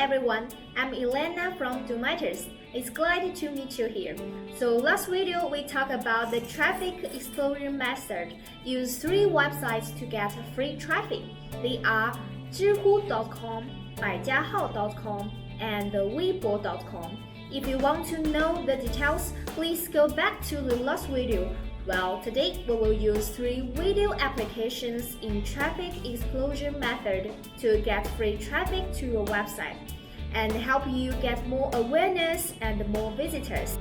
everyone, I'm Elena from Domatters. It's glad to meet you here. So last video we talked about the traffic explosion method. Use 3 websites to get free traffic. They are 知乎.com, 百家号.com, and weibo.com. If you want to know the details, please go back to the last video. Well, today we will use 3 video applications in traffic explosion method to get free traffic to your website and help you get more awareness and more visitors.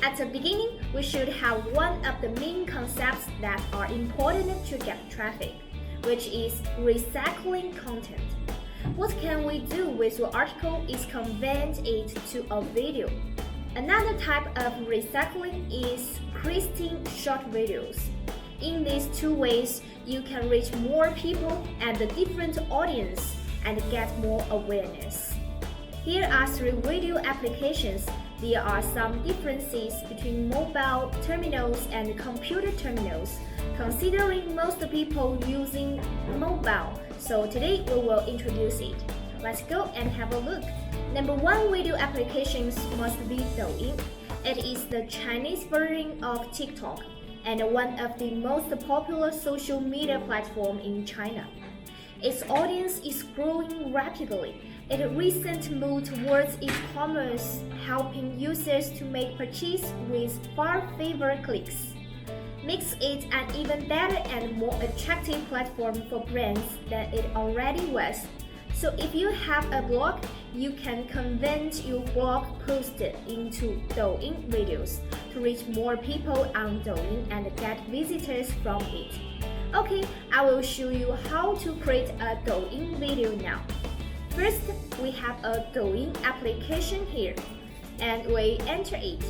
At the beginning, we should have one of the main concepts that are important to get traffic, which is recycling content. What can we do with your article is convert it to a video. Another type of recycling is creating short videos. In these 2 ways, you can reach more people and a different audience and get more awareness. Here are 3 video applications. There are some differences between mobile terminals and computer terminals, considering most people using mobile. So today we will introduce it. Let's go and have a look. Number 1 video application must be Douyin. It is the Chinese version of TikTok and one of the most popular social media platforms in China. Its audience is growing rapidly. It recently moved towards e-commerce, helping users to make purchases with far fewer clicks. Makes it an even better and more attractive platform for brands than it already was. So if you have a blog, you can convert your blog post into Douyin videos to reach more people on Douyin and get visitors from it. Okay, I will show you how to create a Douyin video now. First, we have a Douyin application here, and we enter it.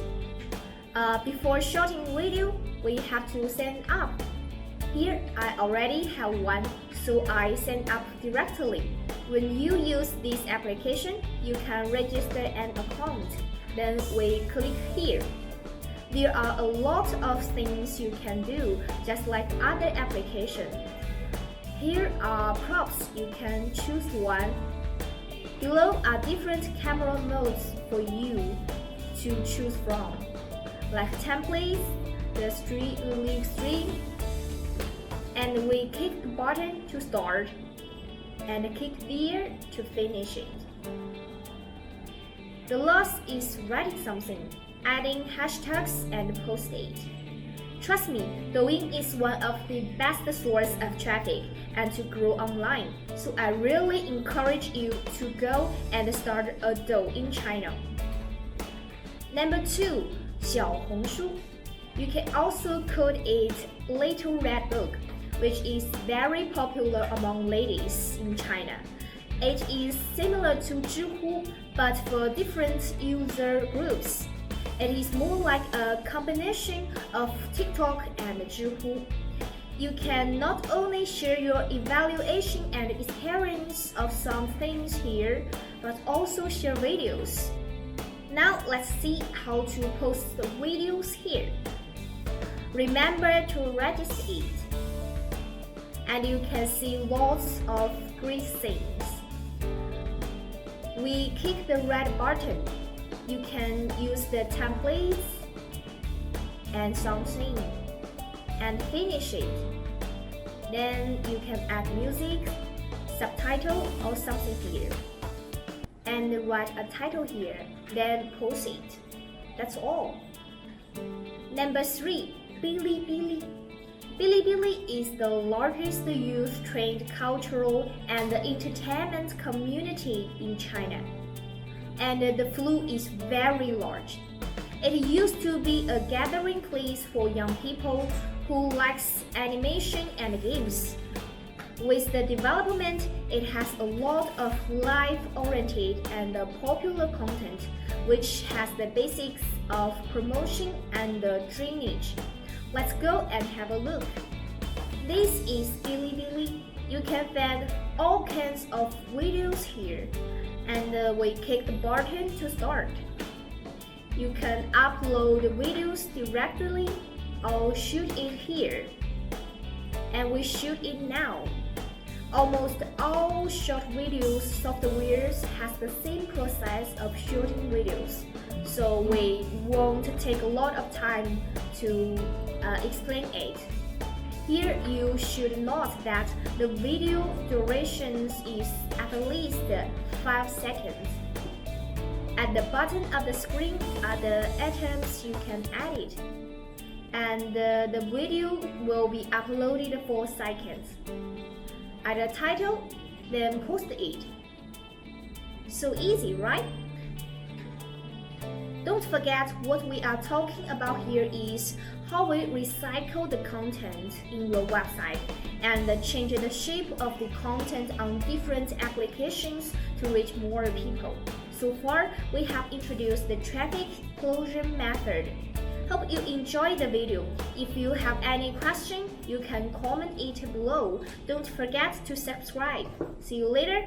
Before shooting video, we have to sign up. Here, I already have one, so I sign up directly. When you use this application, you can register an account. Then we click here. There are a lot of things you can do, just like other applications. Here are props, you can choose one. Below are different camera modes for you to choose from, like templates, the live stream, and we click the button to start, and click there to finish it. The last is writing something, adding hashtags and post it. Trust me, Douyin is one of the best sources of traffic and to grow online, so I really encourage you to go and start a Douyin channel. Number 2, 小红书. You can also call it Little Red Book, which is very popular among ladies in China. It is similar to 知乎, but for different user groups. It is more like a combination of TikTok and 知乎. You can not only share your evaluation and experience of some things here, but also share videos. Now let's see how to post the videos here. Remember to register it. And you can see lots of great things. We click the red button. You can use the templates and something and finish it. Then you can add music, subtitle or something here. And write a title here, then post it. That's all. Number 3, Bilibili. Bilibili is the largest youth-trained cultural and entertainment community in China, and the flow is very large. It used to be a gathering place for young people who likes animation and games. With the development, it has a lot of live-oriented and popular content, which has the basics of promotion and drainage. Let's go and have a look. This is Bilibili. You can find all kinds of videos here, and we click the button to start. You can upload videos directly or shoot it here. And we shoot it now. Almost all short videos softwares has the same process. process of shooting videos, so we won't take a lot of time to explain it. Here you should note that the video duration is at least 5 seconds. At the bottom of the screen are the items you can edit, and the video will be uploaded 4 seconds. Add a title, then post it. So easy, right? Don't forget what we are talking about here is how we recycle the content in your website and change the shape of the content on different applications to reach more people. So far, we have introduced the traffic explosion method. Hope you enjoyed the video. If you have any question, you can comment it below. Don't forget to subscribe. See you later.